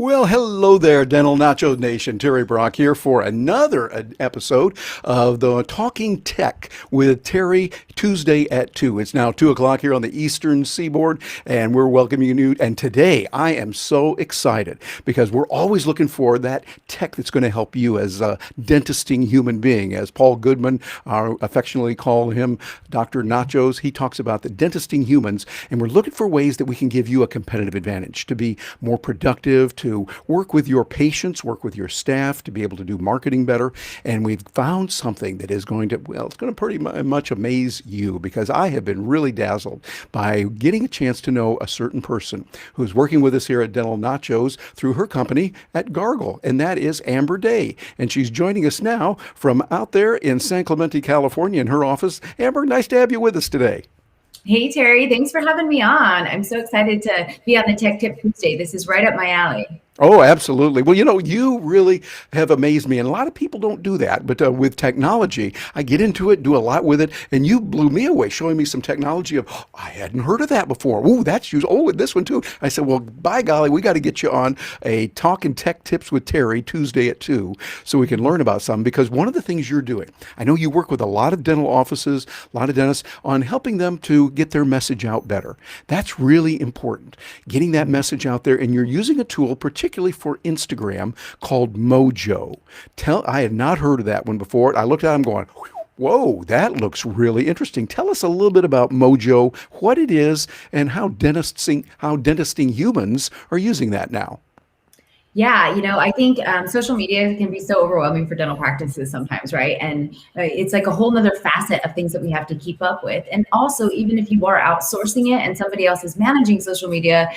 Well, hello there, Dental Nacho Nation. Terry Brock here for another episode of the Talking Tech with Terry, Tuesday at 2. It's now 2 o'clock here on the Eastern Seaboard, and we're welcoming you. And today I am so excited because we're always looking for that tech that's going to help you as a dentisting human being. As Paul Goodman, affectionately call him Dr. Nachos, he talks about the dentisting humans, and we're looking for ways that we can give you a competitive advantage to be more productive, to work with your patients, work with your staff, to be able to do marketing better. And we've found something that is going to, well, it's going to pretty much amaze you because I have been really dazzled by getting a chance to know a certain person who's working with us here at Dental Nachos through her company at Gargle, and that is Amber Day. And she's joining us now from out there in San Clemente, California in her office. Amber, nice to have you with us today. Hey, Terry, thanks for having me on. I'm so excited to be on the Tech Tip Tuesday. This is right up my alley. Oh, absolutely. Well, you really have amazed me, and a lot of people don't do that. But with technology, I get into it, do a lot with it, and you blew me away, showing me some technology of, oh, I hadn't heard of that before. Ooh, that's used. Oh, this one too. I said, well, by golly, we got to get you on a Talking Tech Tips with Terry Tuesday at 2 so we can learn about some, because one of the things you're doing, I know you work with a lot of dental offices, a lot of dentists, on helping them to get their message out better. That's really important, getting that message out there, and you're using a tool, particularly for Instagram, called Mojo. I had not heard of that one before. I looked at it, I'm going, whoa, that looks really interesting. Tell us a little bit about Mojo, what it is, and how dentisting humans are using that now. Yeah, I think social media can be so overwhelming for dental practices sometimes, right? And it's like a whole nother facet of things that we have to keep up with. And also, even if you are outsourcing it and somebody else is managing social media,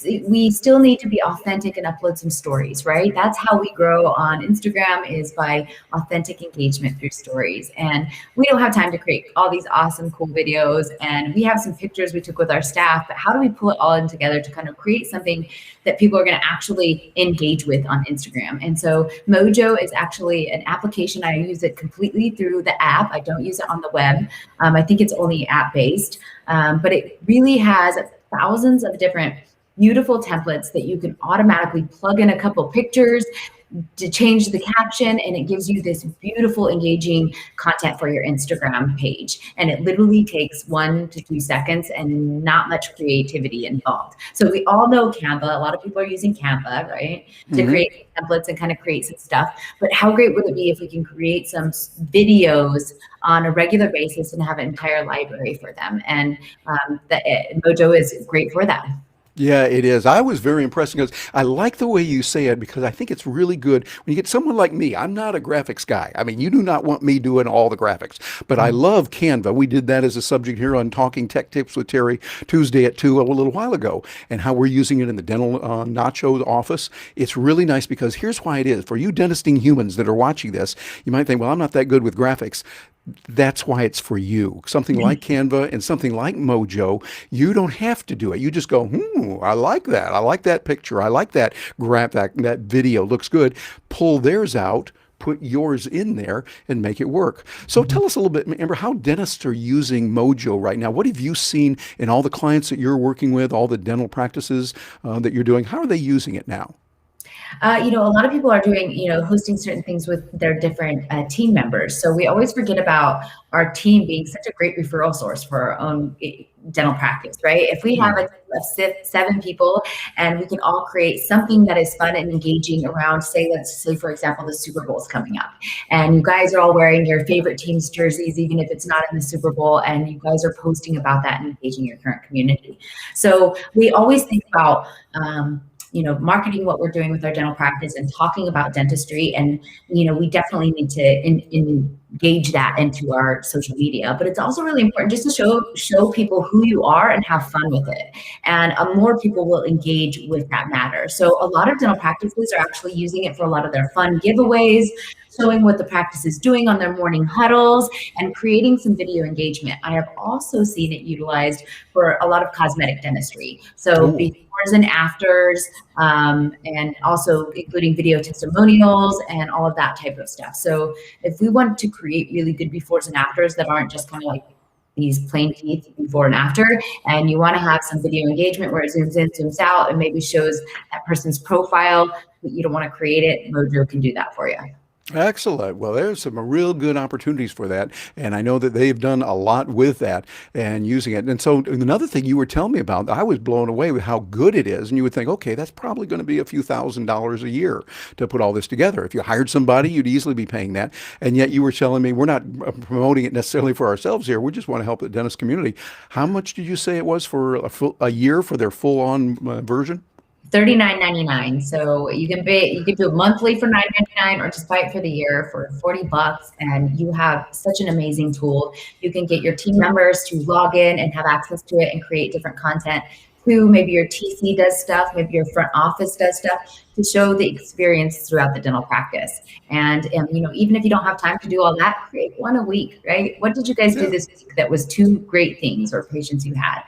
we still need to be authentic and upload some stories, right? That's how we grow on Instagram, is by authentic engagement through stories. And we don't have time to create all these awesome, cool videos. And we have some pictures we took with our staff, but how do we pull it all in together to kind of create something that people are going to actually engage with on Instagram? And so Mojo is actually an application. I use it completely through the app. I don't use it on the web. I think it's only app based, but it really has thousands of different beautiful templates that you can automatically plug in a couple pictures to change the caption, and it gives you this beautiful, engaging content for your Instagram page. And it literally takes 1 to 2 seconds and not much creativity involved. So we all know Canva. A lot of people are using Canva, right, to create templates and kind of create some stuff. But how great would it be if we can create some videos on a regular basis and have an entire library for them? And Mojo is great for that. Yeah, it is. I was very impressed because I like the way you say it, because I think it's really good when you get someone like me. I'm not a graphics guy. I mean, you do not want me doing all the graphics, but I love Canva. We did that as a subject here on Talking Tech Tips with Terry Tuesday at 2 a little while ago, and how we're using it in the dental nacho office. It's really nice because here's why it is. For you dentisting humans that are watching this, you might think, well, I'm not that good with graphics. That's why it's for you. Something like Canva and something like Mojo, you don't have to do it. You just go, I like that. I like that picture. I like that graphic. That video looks good. Pull theirs out, put yours in there, and make it work. So tell us a little bit, Amber, how dentists are using Mojo right now. What have you seen in all the clients that you're working with, all the dental practices that you're doing? How are they using it now? A lot of people are doing, hosting certain things with their different team members. So we always forget about our team being such a great referral source for our own dental practice, right? If we have a team of 7 people and we can all create something that is fun and engaging around, let's say, for example, the Super Bowl is coming up, and you guys are all wearing your favorite team's jerseys, even if it's not in the Super Bowl, and you guys are posting about that and engaging your current community. So we always think about, marketing what we're doing with our dental practice and talking about dentistry. And, we definitely need to engage that into our social media, but it's also really important just to show people who you are and have fun with it. And more people will engage with that matter. So a lot of dental practices are actually using it for a lot of their fun giveaways, showing what the practice is doing on their morning huddles, and creating some video engagement. I have also seen it utilized for a lot of cosmetic dentistry. So befores and afters, and also including video testimonials and all of that type of stuff. So if we want to create really good befores and afters that aren't just kind of like these plain teeth before and after, and you want to have some video engagement where it zooms in, zooms out, and maybe shows that person's profile, but you don't want to create it, Mojo can do that for you. Excellent. Well, there's some real good opportunities for that. And I know that they've done a lot with that and using it. And so another thing you were telling me about, I was blown away with how good it is. And you would think, okay, that's probably going to be a few $1,000s a year to put all this together. If you hired somebody, you'd easily be paying that. And yet you were telling me we're not promoting it necessarily for ourselves here. We just want to help the dentist community. How much did you say it was for a year for their full-on version? $39.99. So you can pay, you can do it monthly for $9.99 or just buy it for the year for $40, and you have such an amazing tool. You can get your team members to log in and have access to it and create different content. Who maybe your TC does stuff, maybe your front office does stuff, to show the experience throughout the dental practice. And you know, even if you don't have time to do all that, create one a week, right? What did you guys do this week that was two great things or patients you had?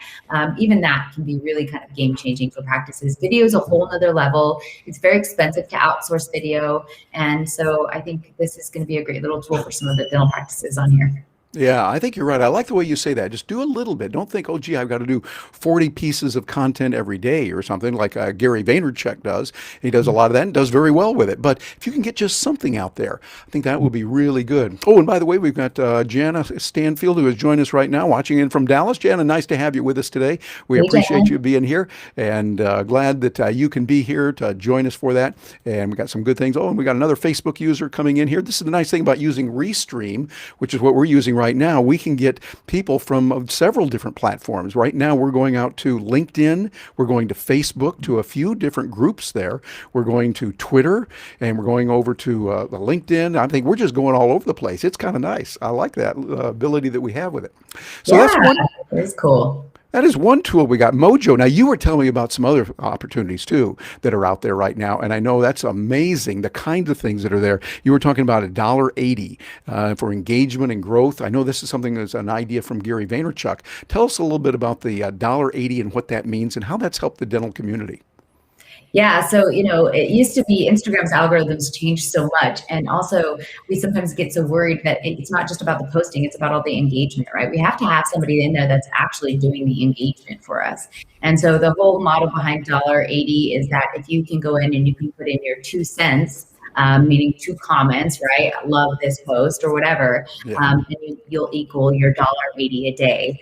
Even that can be really kind of game changing for practices. Video is a whole nother level. It's very expensive to outsource video. And so I think this is going to be a great little tool for some of the dental practices on here. Yeah, I think you're right. I like the way you say that. Just do a little bit. Don't think, oh, gee, I've got to do 40 pieces of content every day or something like Gary Vaynerchuk does. He does a lot of that and does very well with it. But if you can get just something out there, I think that will be really good. Oh, and by the way, we've got Jana Stanfield, who has joined us right now, watching in from Dallas. Jana, nice to have you with us today. We Hey, appreciate Jen. you being here, and glad that you can be here to join us for that. And we got some good things. Oh, and we got another Facebook user coming in here. This is the nice thing about using Restream, which is what we're using right now. We can get people from several different platforms. Right now, we're going out to LinkedIn. We're going to Facebook, to a few different groups there. We're going to Twitter, and we're going over to the LinkedIn. I think we're just going all over the place. It's kind of nice. I like that ability that we have with it. So that's Yeah, one. it's cool. That is one tool we got. Mojo. Now you were telling me about some other opportunities too that are out there right now, and I know that's amazing. The kinds of things that are there. You were talking about $1.80 for engagement and growth. I know this is something that's an idea from Gary Vaynerchuk. Tell us a little bit about the $1.80 and what that means and how that's helped the dental community. Yeah, so you know, it used to be Instagram's algorithms changed so much, and also we sometimes get so worried that it's not just about the posting; it's about all the engagement, right? We have to have somebody in there that's actually doing the engagement for us. And so the whole model behind $1.80 is that if you can go in and you can put in your 2 cents, meaning 2 comments, right? Love this post or whatever, Yeah. and you'll equal your $1.80 a day.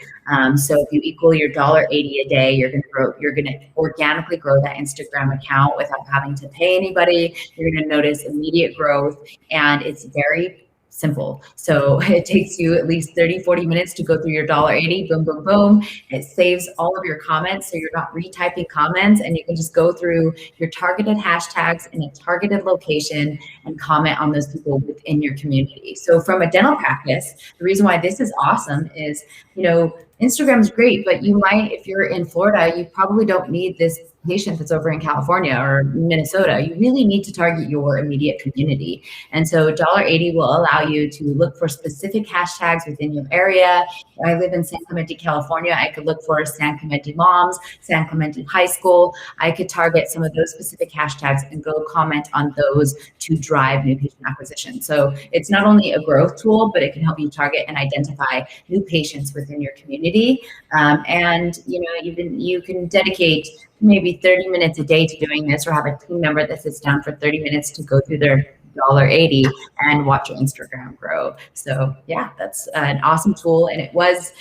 So if you equal your $1.80 a day, you're going to organically grow that Instagram account without having to pay anybody. You're going to notice immediate growth, and it's very simple. So it takes you at least 30, 40 minutes to go through your $1.80, boom, boom, boom. It saves all of your comments, so you're not retyping comments, and you can just go through your targeted hashtags in a targeted location and comment on those people within your community. So from a dental practice, the reason why this is awesome is, you know, Instagram is great, but you might, if you're in Florida, you probably don't need this patient that's over in California or Minnesota. You really need to target your immediate community. And so $1.80 will allow you to look for specific hashtags within your area. I live in San Clemente, California. I could look for San Clemente moms, San Clemente high school. I could target some of those specific hashtags and go comment on those to drive new patient acquisition. So it's not only a growth tool, but it can help you target and identify new patients within your community. And you know, you can dedicate maybe 30 minutes a day to doing this, or have a team member that sits down for 30 minutes to go through their $1.80 and watch your Instagram grow. So yeah, that's an awesome tool. And it was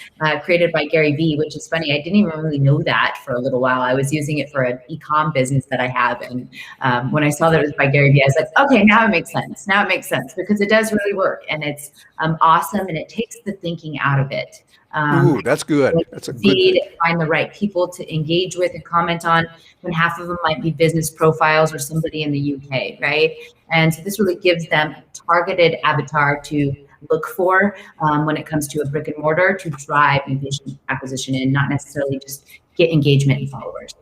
created by Gary Vee, which is funny. I didn't even really know that for a little while. I was using it for an e-com business that I have. And when I saw that it was by Gary Vee, I was like, okay, now it makes sense. Now it makes sense, because it does really work, and it's awesome, and it takes the thinking out of it. Ooh, that's good. That's a good thing. Find the right people to engage with and comment on, when half of them might be business profiles or somebody in the UK, right? And so this really gives them a targeted avatar to look for when it comes to a brick and mortar to drive new patient acquisition, and not necessarily just get engagement and followers.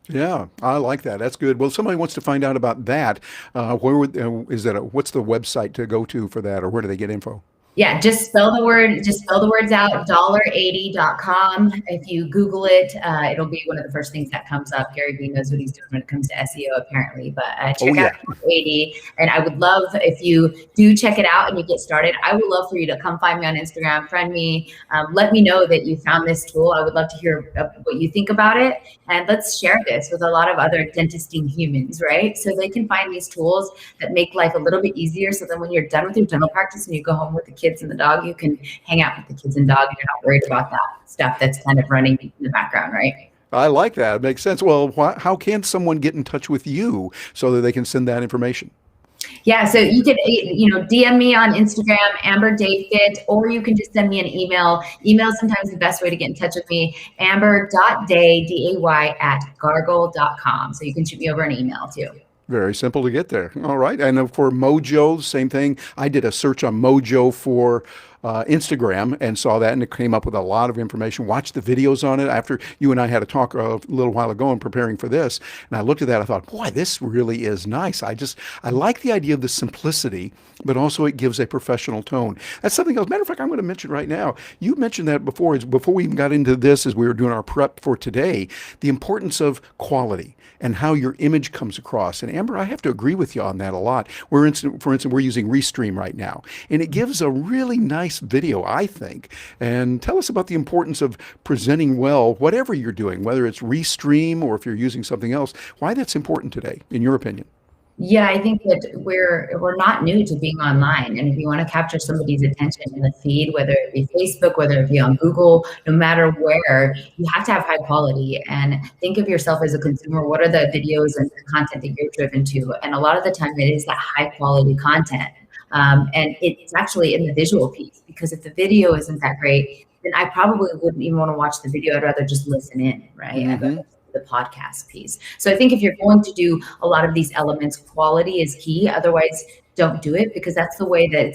Yeah, I like that. That's good. Well, if somebody wants to find out about that, where would, is that? What's the website to go to for that, or where do they get info? Yeah, just spell the words out, $80.com. If you Google it, it'll be one of the first things that comes up. Gary Vee knows what he's doing when it comes to SEO, apparently. But Oh check out yeah. 80. And I would love if you do check it out and you get started. I would love for you to come find me on Instagram, friend me, let me know that you found this tool. I would love to hear what you think about it. And let's share this with a lot of other dentisting humans, right? So they can find these tools that make life a little bit easier. So then when you're done with your dental practice and you go home with the kids and the dog, you can hang out with the kids and dog and you're not worried about that stuff that's kind of running in the background, right? I like that. It makes sense. Well, how can someone get in touch with you so that they can send that information? Yeah, so you could, DM me on Instagram, Amber Dayfit, or you can just send me an email. Email is sometimes the best way to get in touch with me, amber.day, DAY, @gargle.com. So you can shoot me over an email too. Very simple to get there. All right. And for Mojo, same thing. I did a search on Mojo for Instagram and saw that, and it came up with a lot of information. Watched the videos on it after you and I had a talk a little while ago in preparing for this. And I looked at that. I thought, boy, this really is nice. I like the idea of the simplicity, but also it gives a professional tone. That's something else. Matter of fact, I'm going to mention right now. You mentioned that before. Before we even got into this, as we were doing our prep for today, the importance of quality and how your image comes across. And Amber, I have to agree with you on that a lot. For instance, we're using Restream right now, and it gives a really nice video, I think. And tell us about the importance of presenting well, whatever you're doing, whether it's Restream or if you're using something else, why that's important today, in your opinion. Yeah, I think that we're not new to being online, and if you want to capture somebody's attention in the feed, whether it be Facebook, whether it be on Google, no matter where, you have to have high quality. And think of yourself as a consumer. What are the videos and the content that you're driven to? And a lot of the time, it is that high quality content, and it's actually in the visual piece. Because if the video isn't that great, then I probably wouldn't even want to watch the video. I'd rather just listen in, right? I'd Mm-hmm. rather the podcast piece. So I think if you're going to do a lot of these elements, quality is key. Otherwise, don't do it, because that's the way that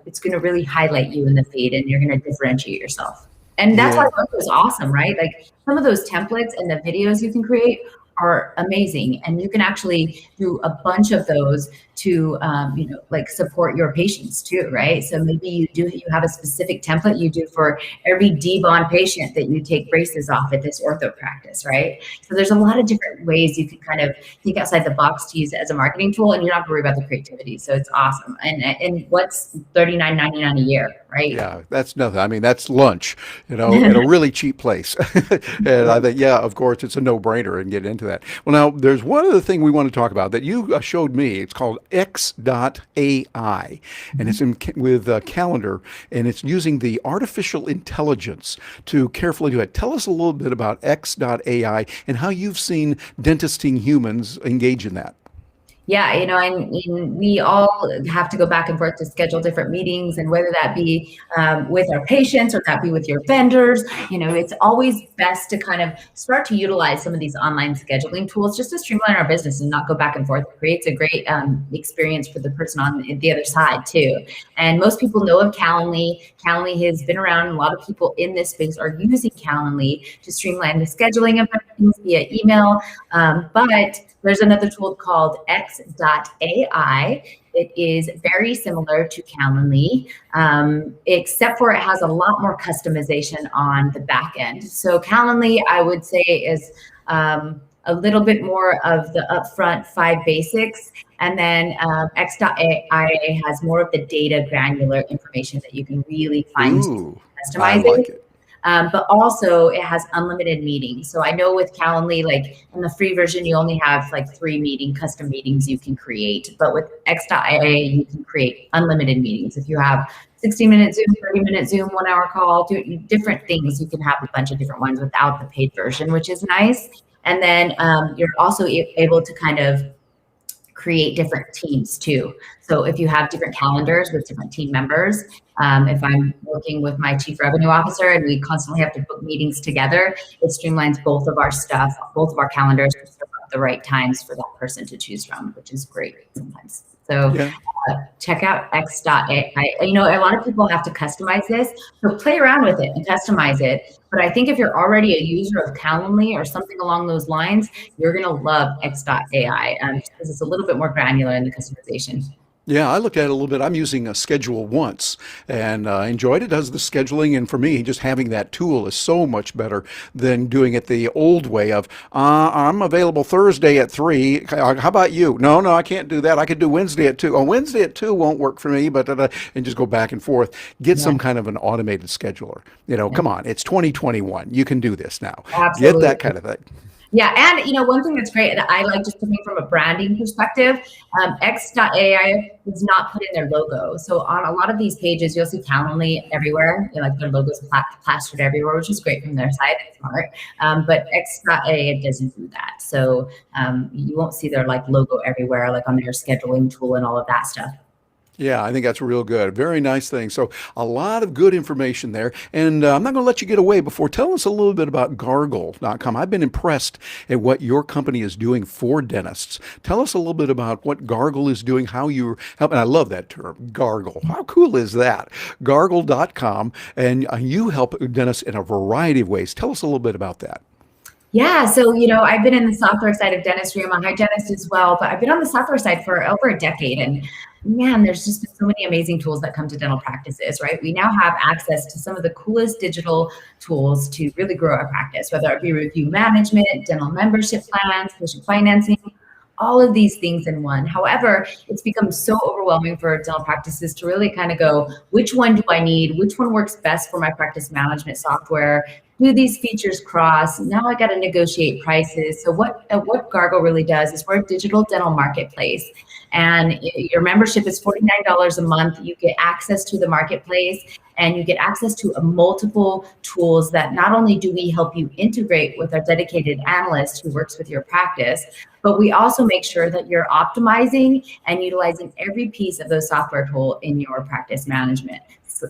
it's gonna really highlight you in the feed, and you're gonna differentiate yourself. And that's why Yeah. Mojo is awesome, right? Like some of those templates and the videos you can create are amazing, and you can actually do a bunch of those to like support your patients too, right? So maybe you have a specific template you do for every D-bond patient that you take braces off at this ortho practice, right? So there's a lot of different ways you can kind of think outside the box to use it as a marketing tool, and you don't have to worry about the creativity. So it's awesome. And what's $39.99 a year, right? Yeah, that's nothing. I mean, that's lunch, at a really cheap place. And I think, yeah, of course, it's a no-brainer and get into that. Well, now, there's one other thing we want to talk about that you showed me. It's called X.AI, and it's with Calendar, and it's using the artificial intelligence to carefully do it. Tell us a little bit about X.AI and how you've seen dentisting humans engage in that. Yeah, and we all have to go back and forth to schedule different meetings, and whether that be with our patients or that be with your vendors, it's always best to kind of start to utilize some of these online scheduling tools just to streamline our business and not go back and forth. It creates a great experience for the person on the other side too. And most people know of Calendly. Calendly has been around. A lot of people in this space are using Calendly to streamline the scheduling of their things via email. But there's another tool called X.AI. It is very similar to Calendly, except for it has a lot more customization on the back end. So Calendly, I would say, is a little bit more of the upfront 5 basics. And then X.AI has more of the data granular information that you can really fine Ooh, I customize like it. it. But also it has unlimited meetings. So I know with Calendly, like in the free version, you only have like 3 custom meetings you can create. But with X.IA, you can create unlimited meetings. If you have 60-minute Zoom, 30-minute Zoom, 1-hour call, different things, you can have a bunch of different ones without the paid version, which is nice. And then you're also able to kind of create different teams too. So if you have different calendars with different team members, if I'm working with my chief revenue officer and we constantly have to book meetings together, it streamlines both of our stuff, both of our calendars to serve up the right times for that person to choose from, which is great sometimes. So Yeah. check out X.AI. A lot of people have to customize this, so play around with it and customize it. But I think if you're already a user of Calendly or something along those lines, you're going to love X.AI because it's a little bit more granular in the customization. Yeah, I looked at it a little bit. I'm using a Schedule Once and I enjoyed it. Does the scheduling, and for me, just having that tool is so much better than doing it the old way of I'm available Thursday at 3. How about you? No, no, I can't do that. I could do Wednesday at 2. Oh, Wednesday at 2 won't work for me, but and just go back and forth. Get Yeah, some kind of an automated scheduler. yeah, Come on, it's 2021. You can do this now. Get that absolutely. kind of thing. Yeah, and one thing that's great, and I like just coming from a branding perspective, X.AI does not put in their logo. So on a lot of these pages, you'll see Calendly everywhere, like their logos plastered everywhere, which is great from their side. It's smart. But X.AI doesn't do that. So you won't see their like logo everywhere, like on their scheduling tool and all of that stuff. Yeah, I think that's real good. Very nice thing. So, a lot of good information there. And I'm not going to let you get away before. Tell us a little bit about Gargle.com. I've been impressed at what your company is doing for dentists. Tell us a little bit about what Gargle is doing, how you're helping. I love that term, Gargle. How cool is that? Gargle.com. And you help dentists in a variety of ways. Tell us a little bit about that. Yeah, so I've been in the software side of dentistry. I'm a hygienist as well, but I've been on the software side for over a decade. And man, there's just been so many amazing tools that come to dental practices, right? We now have access to some of the coolest digital tools to really grow our practice, whether it be review management, dental membership plans, patient financing, all of these things in one. However, it's become so overwhelming for dental practices to really kind of go, which one do I need? Which one works best for my practice management software? Do these features cross? Now I got to negotiate prices. So what Gargle really does is we're a digital dental marketplace, and your membership is $49 a month. You get access to the marketplace, and you get access to multiple tools that not only do we help you integrate with our dedicated analyst who works with your practice, but we also make sure that you're optimizing and utilizing every piece of those software tool in your practice management.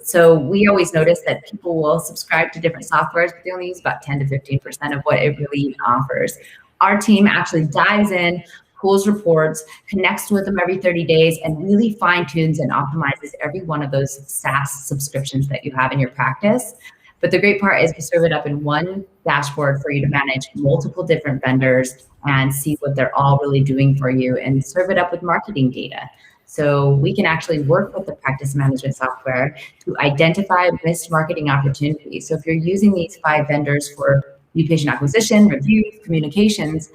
So we always notice that people will subscribe to different softwares, but they only use about 10 to 15% of what it really offers. Our team actually dives in, pulls reports, connects with them every 30 days, and really fine tunes and optimizes every one of those SaaS subscriptions that you have in your practice. But the great part is we serve it up in one dashboard for you to manage multiple different vendors and see what they're all really doing for you, and serve it up with marketing data. So we can actually work with the practice management software to identify missed marketing opportunities. So if you're using these 5 vendors for new patient acquisition, reviews, communications,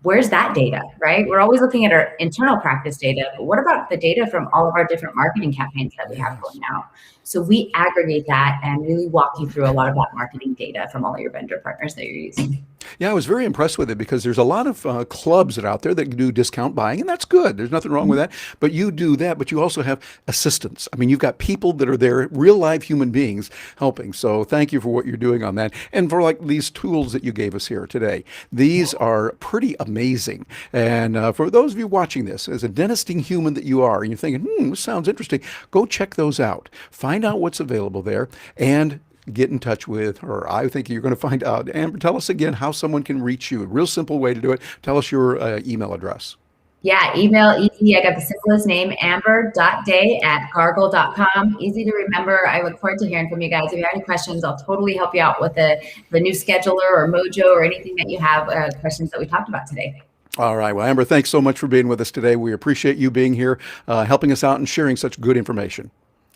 where's that data, right? We're always looking at our internal practice data, but what about the data from all of our different marketing campaigns that we have Yes. going out? So we aggregate that and really walk you through a lot of that marketing data from all your vendor partners that you're using. Yeah, I was very impressed with it because there's a lot of clubs that are out there that do discount buying, and that's good. There's nothing wrong with that. But you do that, but you also have assistants. I mean, you've got people that are there, real live human beings helping. So thank you for what you're doing on that, and for like these tools that you gave us here today. These are pretty amazing. And for those of you watching this, as a dentisting human that you are, and you're thinking, this sounds interesting, go check those out. Find out what's available there, and get in touch with her. I think you're going to find out. Amber, tell us again how someone can reach you. A real simple way to do it. Tell us your email address. Yeah, email easy. I got the simplest name, amber.day@gargle.com. Easy to remember. I look forward to hearing from you guys. If you have any questions, I'll totally help you out with the new scheduler or Mojo or anything that you have questions that we talked about today. All right. Well, Amber, thanks so much for being with us today. We appreciate you being here, helping us out and sharing such good information.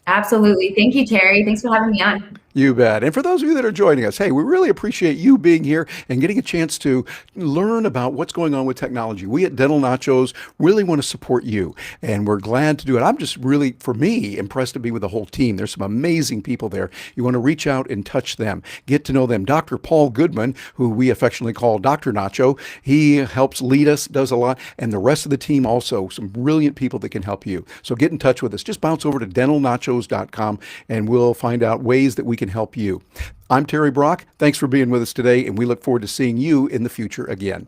Absolutely. Thank you, Terry. Thanks for having me on. You bet. And for those of you that are joining us, hey, we really appreciate you being here and getting a chance to learn about what's going on with technology. We at Dental Nachos really want to support you, and we're glad to do it. I'm just really, for me, impressed to be with the whole team. There's some amazing people there. You want to reach out and touch them, get to know them. Dr. Paul Goodman, who we affectionately call Dr. Nacho, he helps lead us, does a lot, and the rest of the team also, some brilliant people that can help you. So get in touch with us. Just bounce over to dentalnachos.com, and we'll find out ways that we can help you. I'm Terry Brock. Thanks for being with us today, and we look forward to seeing you in the future again.